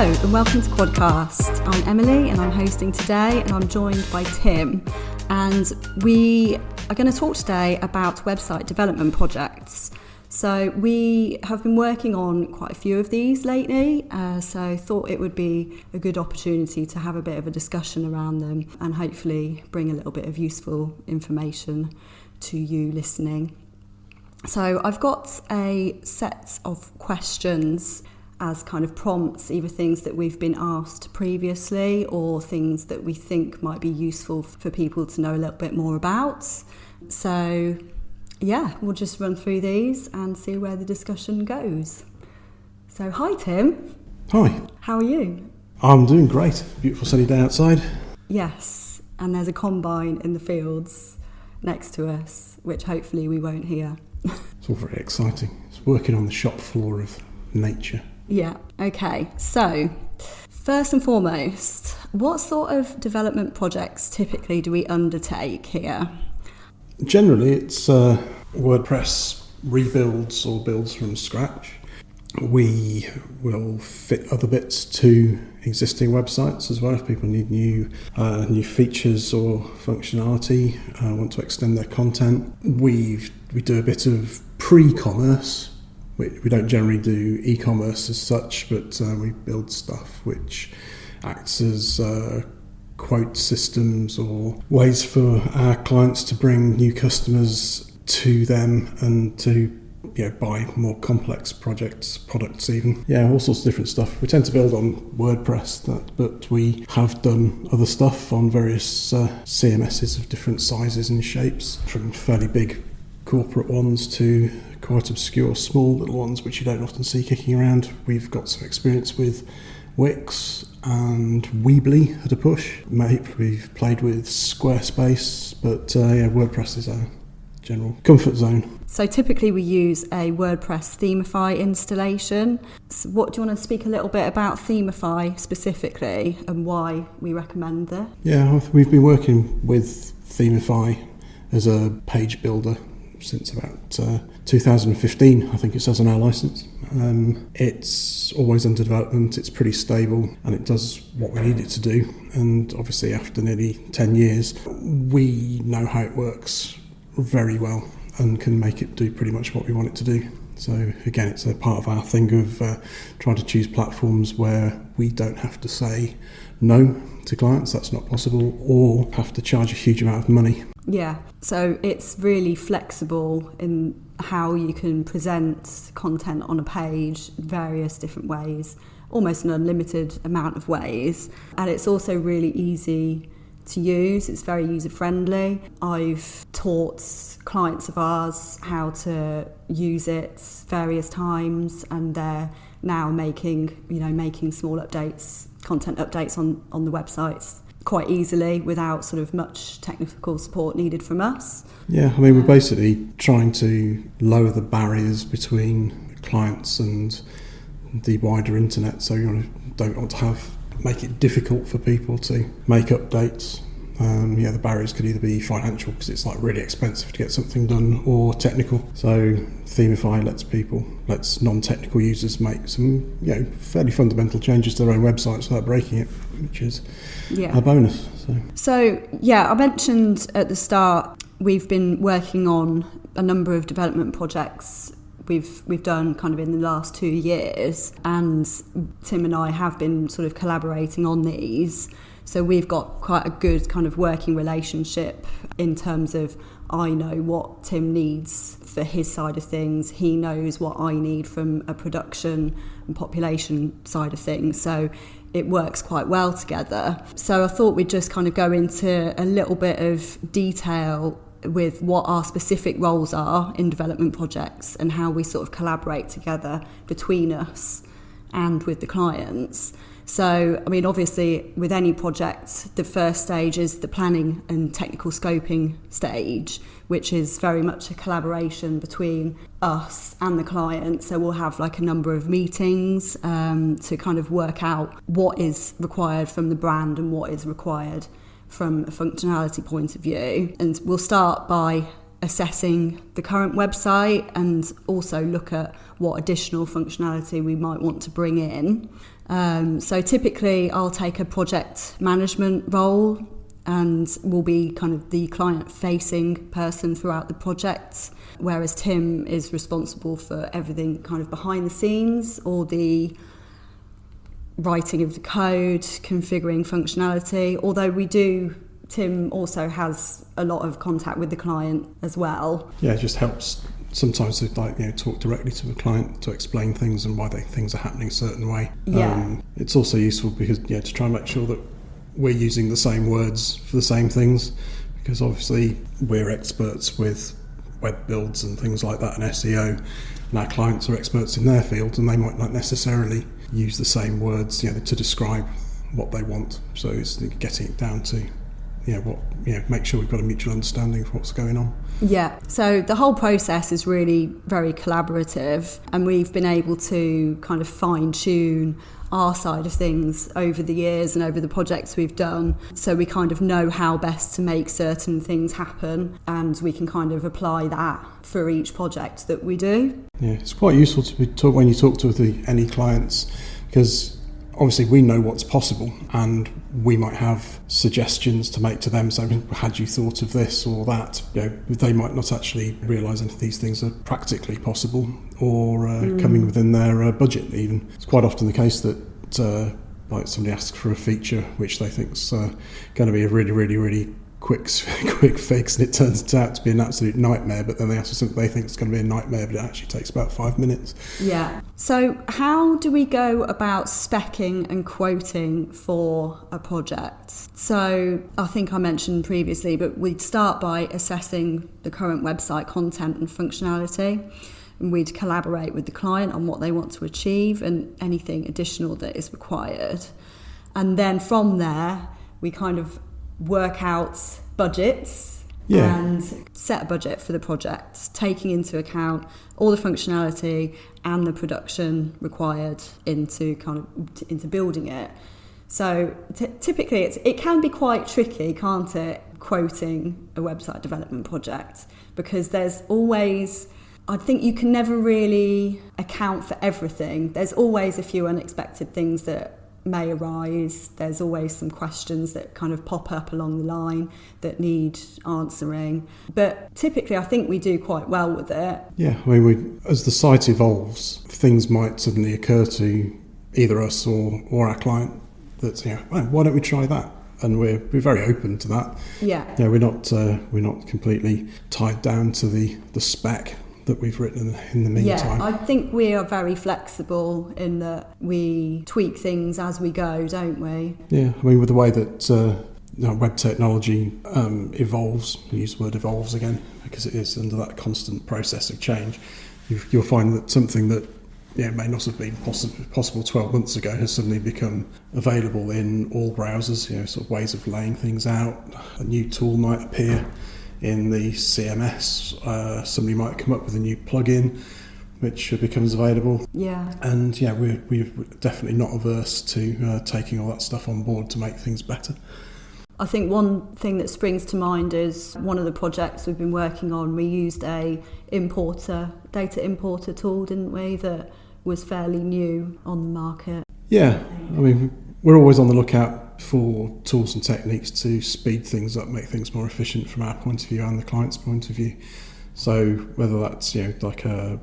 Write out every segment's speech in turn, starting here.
Hello and welcome to QuadCast. I'm Emily and I'm hosting today, and I'm joined by Tim, and we are going to talk today about website development projects. So we have been working on quite a few of these lately, so thought it would be a good opportunity to have a bit of a discussion around them and hopefully bring a little bit of useful information to you listening. So I've got a set of questions as kind of prompts, either things that we've been asked previously or things that we think might be useful for people to know a little bit more about. So yeah, we'll just run through these and see where the discussion goes. So hi Tim. Hi. How are you? I'm doing great. Beautiful sunny day outside. Yes, and there's a combine in the fields next to us, which hopefully we won't hear. It's all very exciting. It's working on the shop floor of nature. Yeah, okay. So, first and foremost, what sort of development projects typically do we undertake here? Generally, it's WordPress rebuilds or builds from scratch. We will fit other bits to existing websites as well. If people need new features or functionality, want to extend their content. We do a bit of pre-commerce. We don't generally do e-commerce as such, but we build stuff which acts as quote systems or ways for our clients to bring new customers to them and to buy more complex products even. Yeah, all sorts of different stuff. We tend to build on WordPress, but we have done other stuff on various CMSs of different sizes and shapes, from fairly big corporate ones to quite obscure small little ones which you don't often see kicking around. We've got some experience with Wix and Weebly at a push. We've played with Squarespace, but WordPress is our general comfort zone. So typically we use a WordPress Themify installation. So what do you want to speak a little bit about Themify specifically and why we recommend this? Yeah, we've been working with Themify as a page builder since about 2015, I think it says on our license. It's always under development, it's pretty stable, and it does what we need it to do. And obviously after nearly 10 years, we know how it works very well and can make it do pretty much what we want it to do. So again, it's a part of our thing of trying to choose platforms where we don't have to say no to clients, that's not possible, or have to charge a huge amount of money. Yeah, so it's really flexible in how you can present content on a page various different ways, almost an unlimited amount of ways. And it's also really easy to use, it's very user-friendly. I've taught clients of ours how to use it various times, and they're now making small updates, content updates on the websites quite easily without sort of much technical support needed from us. Yeah, I mean, we're basically trying to lower the barriers between clients and the wider internet, so you don't want to make it difficult for people to make updates. The barriers could either be financial, because it's really expensive to get something done, or technical. So Themify lets non-technical users make some fairly fundamental changes to their own websites without breaking it, which is a bonus. So I mentioned at the start we've been working on a number of development projects we've done kind of in the last 2 years, and Tim and I have been sort of collaborating on these. So we've got quite a good kind of working relationship in terms of I know what Tim needs for his side of things. He knows what I need from a production and population side of things. So it works quite well together. So I thought we'd just kind of go into a little bit of detail with what our specific roles are in development projects and how we sort of collaborate together between us and with the clients. So, I mean, obviously, with any project, the first stage is the planning and technical scoping stage, which is very much a collaboration between us and the client. So we'll have a number of meetings to kind of work out what is required from the brand and what is required from a functionality point of view. And we'll start by assessing the current website and also look at what additional functionality we might want to bring in. So typically I'll take a project management role and will be kind of the client-facing person throughout the project, whereas Tim is responsible for everything kind of behind the scenes, or the writing of the code, configuring functionality, although Tim also has a lot of contact with the client as well. Yeah, it just helps sometimes to talk directly to the client to explain things and why things are happening a certain way. Yeah. It's also useful because to try and make sure that we're using the same words for the same things, because obviously we're experts with web builds and things like that and SEO, and our clients are experts in their field and they might not necessarily use the same words to describe what they want. So it's getting it down to make sure we've got a mutual understanding of what's going on. Yeah, so the whole process is really very collaborative, and we've been able to kind of fine-tune our side of things over the years and over the projects we've done, so we kind of know how best to make certain things happen, and we can kind of apply that for each project that we do. Yeah, it's quite useful when you talk to any clients, because obviously we know what's possible and we might have suggestions to make to them, so had you thought of this or that? They might not actually realise any of these things are practically possible or coming within their budget even. It's quite often the case that somebody asks for a feature which they think's going to be a really, really, really quick fix, and it turns out to be an absolute nightmare, but then they ask for something they think is going to be a nightmare, but it actually takes about 5 minutes. Yeah. So how do we go about speccing and quoting for a project? So I think I mentioned previously, but we'd start by assessing the current website content and functionality, and we'd collaborate with the client on what they want to achieve and anything additional that is required. And then from there, we kind of work out budgets and set a budget for the project, taking into account all the functionality and the production required into building it. So typically it can be quite tricky, can't it, quoting a website development project, because there's always, I think you can never really account for everything. There's always a few unexpected things that may arise. There's always some questions that kind of pop up along the line that need answering. But typically I think we do quite well with it. Yeah, I mean, as the site evolves, things might suddenly occur to either us or our client that, why don't we try that? And we're very open to that. Yeah. We're not completely tied down to the spec that we've written in the meantime. Yeah, I think we are very flexible in that we tweak things as we go, don't we? Yeah, I mean, with the way that web technology evolves, I use the word evolves again because it is under that constant process of change, you'll find that something that may not have been possible 12 months ago has suddenly become available in all browsers, sort of ways of laying things out. A new tool might appear in the CMS, somebody might come up with a new plugin which becomes available. Yeah. And we're definitely not averse to taking all that stuff on board to make things better. I think one thing that springs to mind is one of the projects we've been working on, we used a data importer tool, didn't we, that was fairly new on the market. Yeah, I mean, we're always on the lookout for tools and techniques to speed things up, make things more efficient from our point of view and the client's point of view. So whether that's like a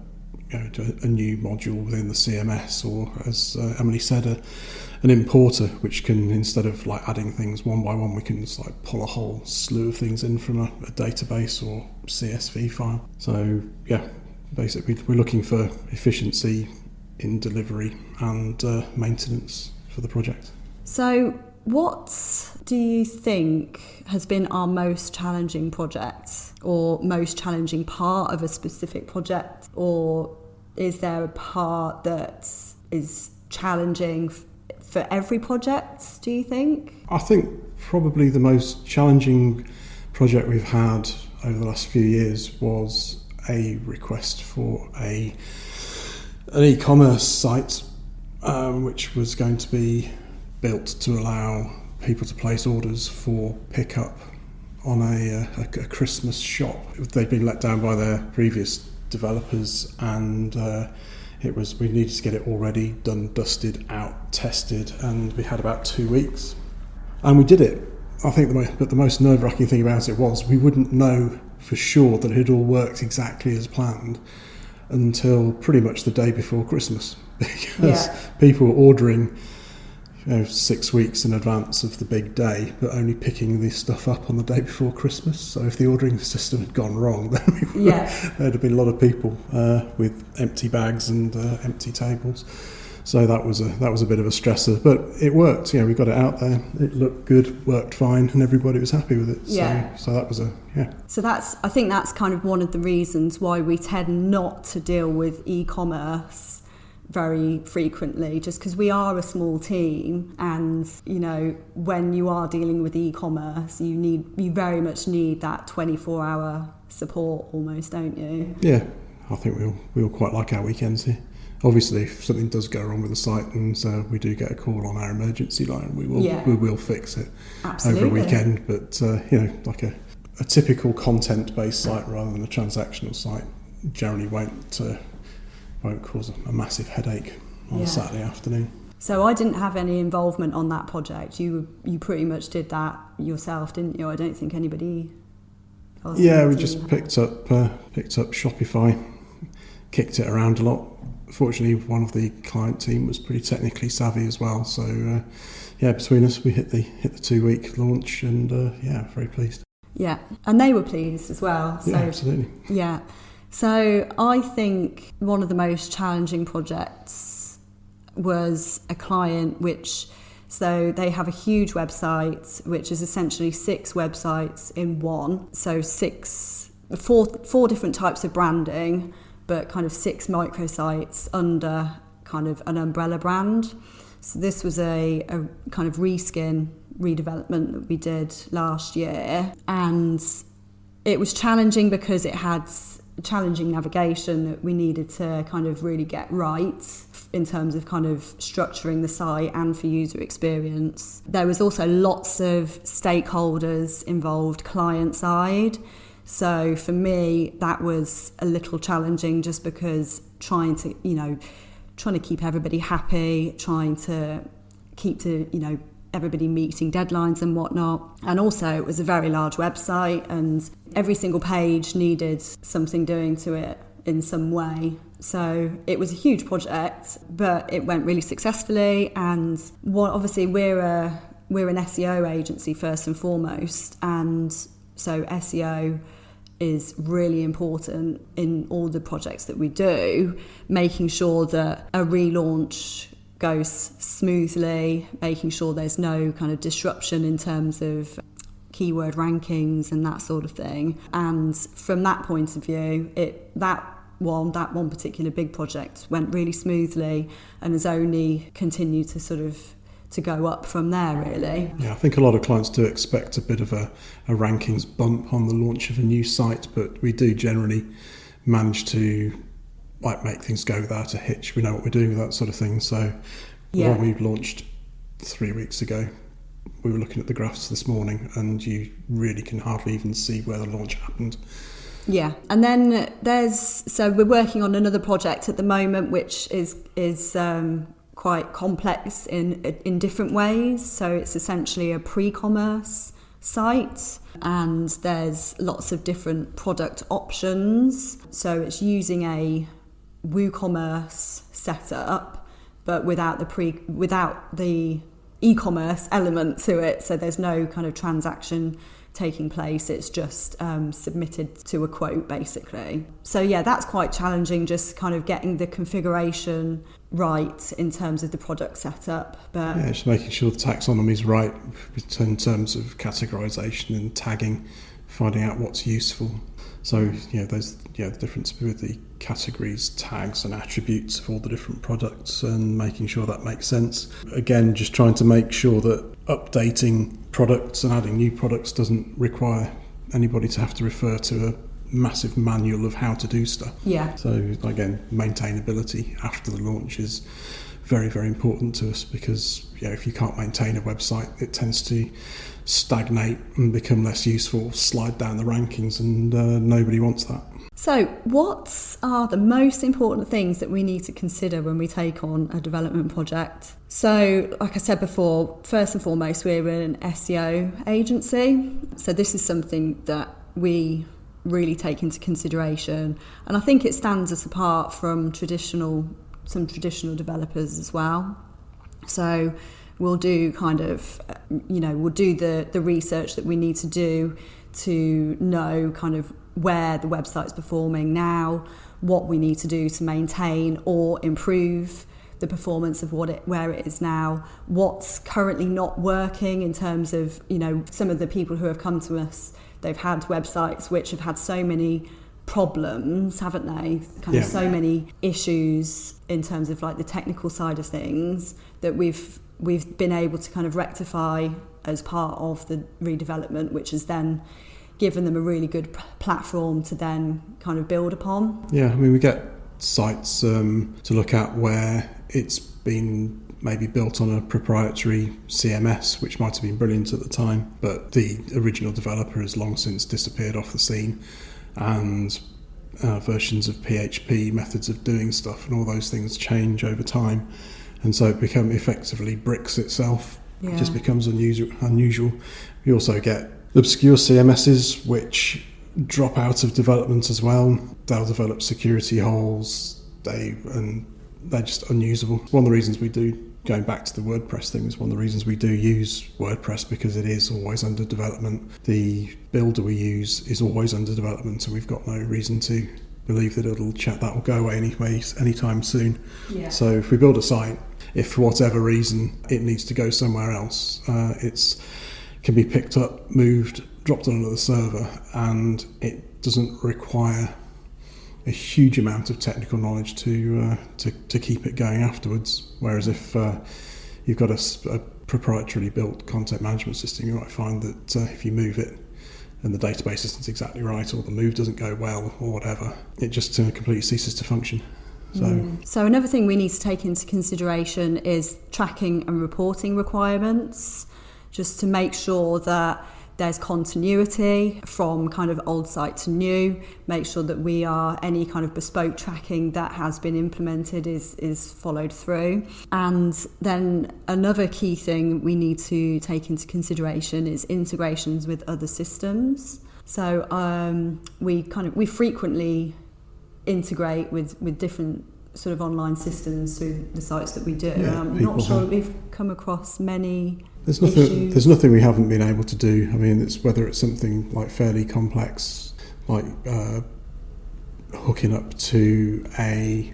new module within the CMS, or as Emily said, an importer which can, instead of like adding things one by one, we can just like pull a whole slew of things in from a database or CSV file. So basically we're looking for efficiency in delivery and maintenance for the project. So what do you think has been our most challenging project, or most challenging part of a specific project? Or is there a part that is challenging for every project, do you think? I think probably the most challenging project we've had over the last few years was a request for an e-commerce site which was going to be built to allow people to place orders for pickup on a Christmas shop. They'd been let down by their previous developers, and We needed to get it all ready, done, dusted, out, tested, and we had about 2 weeks. And we did it. I think the most nerve-wracking thing about it was we wouldn't know for sure that it had all worked exactly as planned until pretty much the day before Christmas, because people were ordering 6 weeks in advance of the big day, but only picking this stuff up on the day before Christmas. So if the ordering system had gone wrong, then there'd have been a lot of people with empty bags and empty tables. So that was a bit of a stressor, but it worked. We got it out there. It looked good, worked fine, and everybody was happy with it. Yeah. So that was So I think that's kind of one of the reasons why we tend not to deal with e-commerce very frequently, just because we are a small team, and when you are dealing with e-commerce, you very much need that 24-hour support almost, don't you? Yeah, I think we all quite like our weekends here. Obviously, if something does go wrong with the site, and we do get a call on our emergency line, we will fix it. Absolutely. Over a weekend. But like a typical content-based site rather than a transactional site generally won't cause a massive headache on a Saturday afternoon. So I didn't have any involvement on that project. You pretty much did that yourself, didn't you? I don't think anybody else. Yeah, we just picked up Shopify, kicked it around a lot. Fortunately, one of the client team was pretty technically savvy as well. So between us, we hit the 2-week launch, and very pleased. Yeah, and they were pleased as well. So, yeah, absolutely. Yeah. So I think one of the most challenging projects was a client so they have a huge website, which is essentially 6 websites in one. So 4 different types of branding, but kind of 6 microsites under kind of an umbrella brand. So this was a kind of redevelopment that we did last year. And it was challenging because it had challenging navigation that we needed to kind of really get right in terms of kind of structuring the site and for user experience. There was also lots of stakeholders involved client side. So for me, that was a little challenging, just because trying to keep everybody happy, trying to keep everybody meeting deadlines and whatnot. And also it was a very large website, and every single page needed something doing to it in some way. So it was a huge project, but it went really successfully. And obviously we're an SEO agency first and foremost, and so SEO is really important in all the projects that we do, making sure that a relaunch goes smoothly, making sure there's no kind of disruption in terms of keyword rankings and that sort of thing. And from that point of view, that one particular big project went really smoothly and has only continued to go up from there, really. Yeah, I think a lot of clients do expect a bit of a rankings bump on the launch of a new site, but we do generally manage to make things go without a hitch. We know what we're doing with that sort of thing. So when we launched 3 weeks ago, we were looking at the graphs this morning, and you really can hardly even see where the launch happened. Yeah, and then we're working on another project at the moment, which is quite complex in different ways. So it's essentially a pre-commerce site, and there's lots of different product options. So it's using a WooCommerce setup, but without the e-commerce element to it. So there's no kind of transaction taking place. It's just submitted to a quote, basically. So yeah, that's quite challenging, just kind of getting the configuration right in terms of the product setup. But just making sure the taxonomy is right in terms of categorization and tagging, finding out what's useful. So there's the difference with the categories, tags and attributes of all the different products, and making sure that makes sense. Again, just trying to make sure that updating products and adding new products doesn't require anybody to have to refer to a massive manual of how to do stuff. Yeah. So again, maintainability after the launch is very, very important to us, because if you can't maintain a website, it tends to stagnate and become less useful, slide down the rankings, and nobody wants that. So what are the most important things that we need to consider when we take on a development project? So, like I said before, first and foremost, we're an SEO agency. So this is something that we really take into consideration. And I think it stands us apart from some traditional developers as well. So we'll do we'll do the research that we need to do to know kind of where the website's performing now, what we need to do to maintain or improve the performance of where it is now, what's currently not working in terms of, some of the people who have come to us, they've had websites which have had so many problems, haven't they? Kind of so many issues in terms of like the technical side of things that we've been able to kind of rectify as part of the redevelopment, which has then given them a really good platform to then kind of build upon. Yeah, I mean, we get sites to look at where it's been maybe built on a proprietary CMS, which might have been brilliant at the time, but the original developer has long since disappeared off the scene, and versions of PHP, methods of doing stuff, and all those things change over time, and so it effectively bricks itself. It just becomes unusual. We also get obscure CMSs which drop out of development as well. They'll develop security holes, they're just unusable. One of the reasons we do, going back to the WordPress thing, is one of the reasons we do use WordPress, because it is always under development. The builder we use is always under development, and we've got no reason to believe that that'll go away anytime soon. Yeah. So if we build a site, if for whatever reason it needs to go somewhere else, it can be picked up, moved, dropped on another server, and it doesn't require a huge amount of technical knowledge to keep it going afterwards. Whereas if you've got a proprietarily built content management system, you might find that if you move it and the database isn't exactly right, or the move doesn't go well, or whatever, it just completely ceases to function. So another thing we need to take into consideration is tracking and reporting requirements, just to make sure that there's continuity from kind of old site to new, make sure that any kind of bespoke tracking that has been implemented is followed through. And then another key thing we need to take into consideration is integrations with other systems. So we frequently integrate with different sort of online systems through the sites that we do. I'm not sure that we've come across many issues. There's nothing we haven't been able to do. I mean, whether it's something like fairly complex, like hooking up to a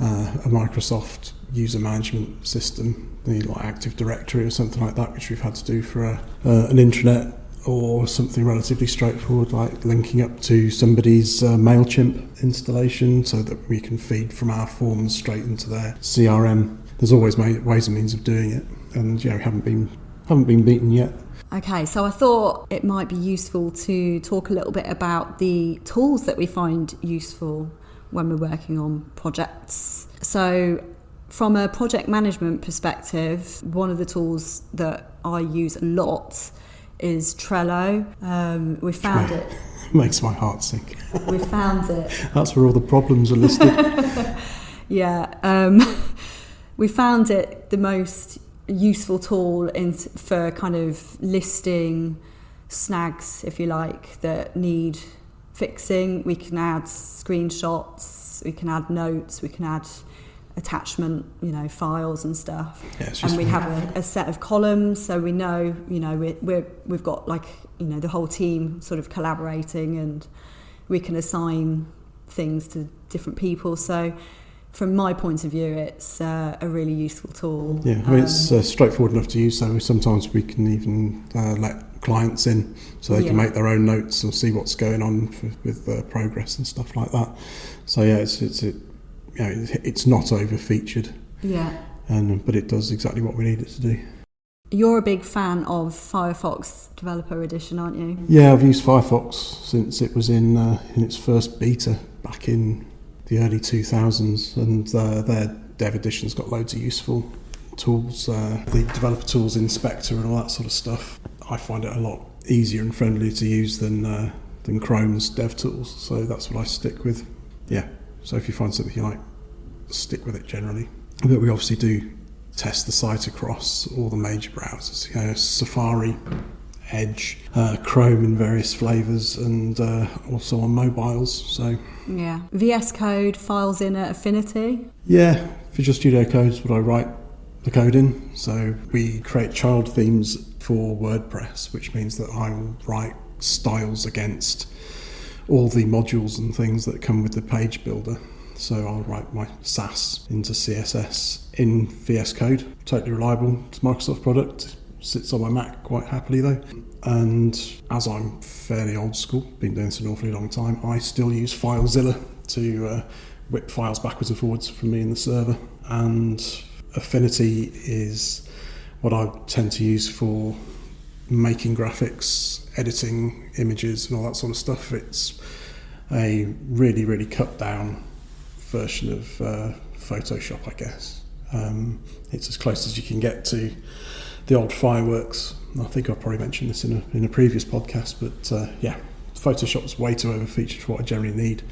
Microsoft user management system, like Active Directory or something like that, which we've had to do for an intranet, or something relatively straightforward like linking up to somebody's MailChimp installation so that we can feed from our forms straight into their CRM. There's always ways and means of doing it, and we haven't been beaten yet. Okay, so I thought it might be useful to talk a little bit about the tools that we find useful when we're working on projects. So from a project management perspective, one of the tools that I use a lot is Trello. We found it. Makes my heart sink. We found it. That's where all the problems are listed. We found it the most useful tool for kind of listing snags, if you like, that need fixing. We can add screenshots, we can add notes, we can add attachment, files and stuff. Yeah, and we have a set of columns, so we know, we've got the whole team sort of collaborating, and we can assign things to different people. So from my point of view, it's a really useful tool. Yeah, I mean, it's straightforward enough to use, so sometimes we can even let clients in so they can make their own notes or see what's going on with progress and stuff like that. So yeah, it's not over-featured, but it does exactly what we need it to do. You're a big fan of Firefox Developer Edition, aren't you? Yeah, I've used Firefox since it was in its first beta back in the early 2000s, and their dev edition's got loads of useful tools, the developer tools inspector and all that sort of stuff. I find it a lot easier and friendlier to use than than Chrome's DevTools. So that's what I stick with. Yeah. So if you find something you like, stick with it generally. But we obviously do test the site across all the major browsers. Safari, Edge, Chrome in various flavours, and also on mobiles. So yeah, VS Code, FileZilla, Affinity. Yeah, Visual Studio Code is what I write the code in. So we create child themes for WordPress, which means that I will write styles against all the modules and things that come with the page builder. So I'll write my Sass into CSS in VS Code. Totally reliable. It's a Microsoft product. Sits on my Mac quite happily though. And as I'm fairly old school, been doing this an awfully long time, I still use FileZilla to whip files backwards and forwards from me in the server. And Affinity is what I tend to use for making graphics, editing images and all that sort of stuff. It's a really, really cut down version of Photoshop, I guess. It's as close as you can get to the old fireworks. I think I probably mentioned this in a previous podcast, but yeah, Photoshop's way too over-featured for what I generally need.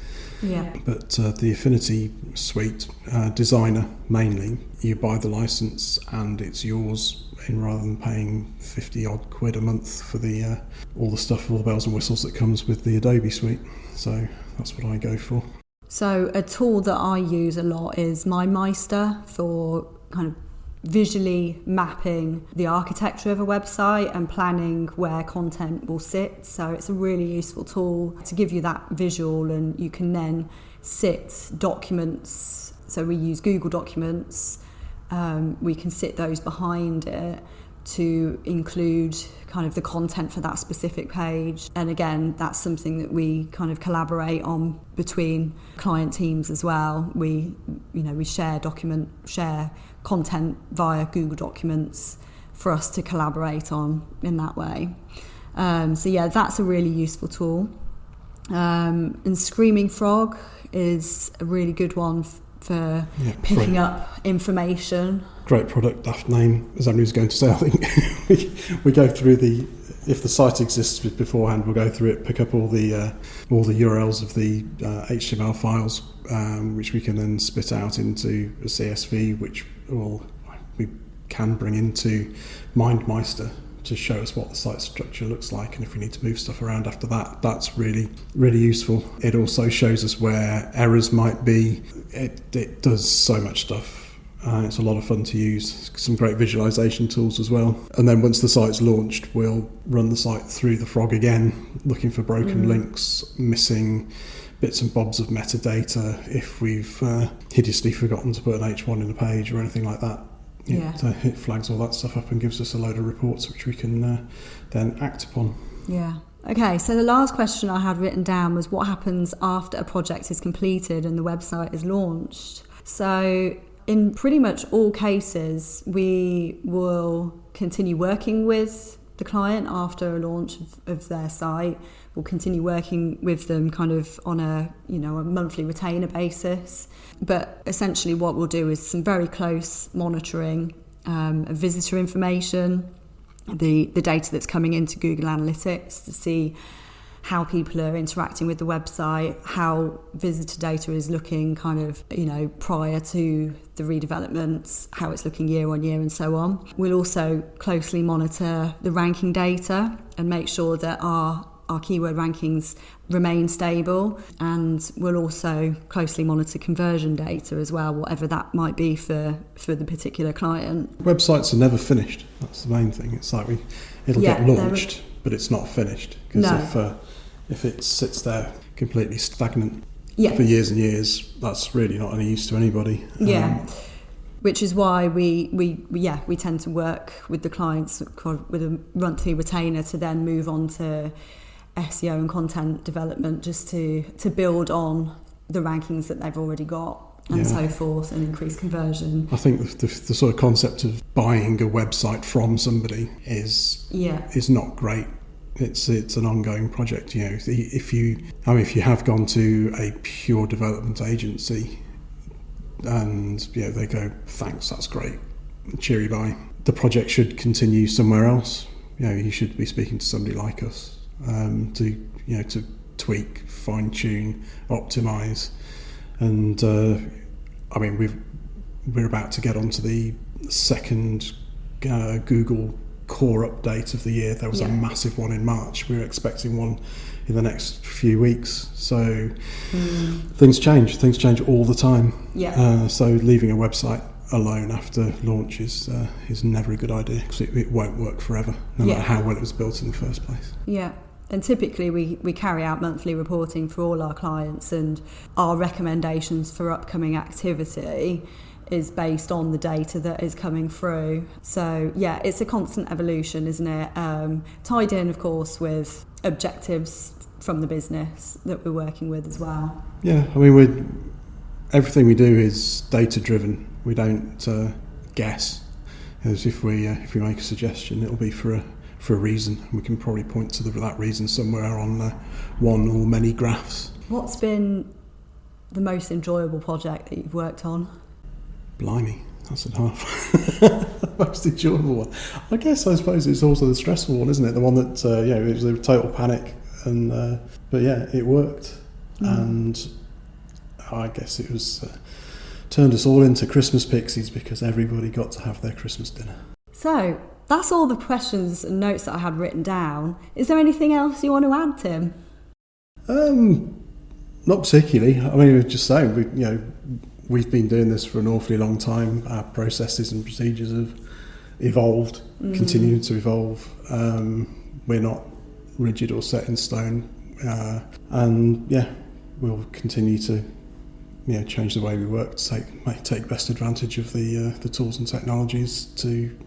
Yeah. But the Affinity suite, Designer mainly, you buy the license and it's yours, in rather than paying 50 odd quid a month for the all the stuff, all the bells and whistles that comes with the Adobe suite. So that's what I go for. So a tool that I use a lot is MyMeister for kind of visually mapping the architecture of a website and planning where content will sit. So it's a really useful tool to give you that visual, and you can then sit documents. So we use Google Documents. We can sit those behind it to include kind of the content for that specific page. And again, that's something that we kind of collaborate on between client teams as well. We share content via Google Documents for us to collaborate on in that way. So yeah, that's a really useful tool. And Screaming Frog is a really good one for picking up information. Great product, daft name, as Emily's going to say. I think we go through if the site exists beforehand, we'll go through it, pick up all the URLs of the HTML files, which we can then spit out into a CSV, which we can bring into MindMeister to show us what the site structure looks like, and if we need to move stuff around after that, that's really, really useful. It also shows us where errors might be. It does so much stuff. It's a lot of fun to use. Some great visualization tools as well. And then once the site's launched, we'll run the site through the frog again, looking for broken links, missing bits and bobs of metadata, if we've hideously forgotten to put an H1 in a page or anything like that. So it flags all that stuff up and gives us a load of reports which we can then act upon. Yeah. Okay, so the last question I had written down was what happens after a project is completed and the website is launched. So in pretty much all cases, we will continue working with the client after a launch of their site. We'll continue working with them kind of on a monthly retainer basis. But essentially what we'll do is some very close monitoring of visitor information, the data that's coming into Google Analytics to see how people are interacting with the website, how visitor data is looking kind of, prior to the redevelopment, how it's looking year on year and so on. We'll also closely monitor the ranking data and make sure that our keyword rankings remain stable, and we'll also closely monitor conversion data as well, whatever that might be for the particular client. Websites are never finished. That's the main thing. It's like it'll get launched, but it's not finished. Because if it sits there completely stagnant for years and years, that's really not any use to anybody. Which is why we tend to work with the clients with a monthly retainer to then move on to SEO and content development, just to build on the rankings that they've already got and so forth, and increase conversion. I think the sort of concept of buying a website from somebody is not great. It's an ongoing project. If you have gone to a pure development agency and they go, thanks, that's great, cheery bye. The project should continue somewhere else. You should be speaking to somebody like us to tweak, fine-tune, optimise. And we're about to get onto the second Google core update of the year. There was a massive one in March. We're expecting one in the next few weeks. So things change all the time. So leaving a website alone after launch is never a good idea, because it won't work forever, no matter how well it was built in the first place. And typically we carry out monthly reporting for all our clients, and our recommendations for upcoming activity is based on the data that is coming through. So it's a constant evolution, isn't it? Tied in, of course, with objectives from the business that we're working with as well. Everything we do is data driven. We don't guess. As if we make a suggestion, it'll be for a reason. We can probably point to that reason somewhere on one or many graphs. What's been the most enjoyable project that you've worked on? Blimey, that's a half. Most enjoyable one. I suppose it's also the stressful one, isn't it? The one that it was a total panic, and but it worked, and I guess it was turned us all into Christmas pixies, because everybody got to have their Christmas dinner. So that's all the questions and notes that I had written down. Is there anything else you want to add, Tim? Not particularly. I mean, just saying, we've been doing this for an awfully long time. Our processes and procedures have evolved, continued to evolve. We're not rigid or set in stone, and we'll continue to change the way we work to take best advantage of the tools and technologies to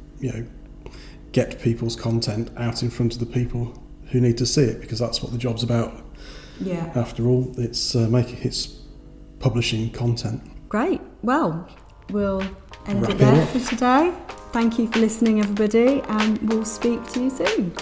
get people's content out in front of the people who need to see it, because that's what the job's about. After all, it's publishing content. Great. Well, we'll end it there for today. Thank you for listening, everybody, and we'll speak to you soon.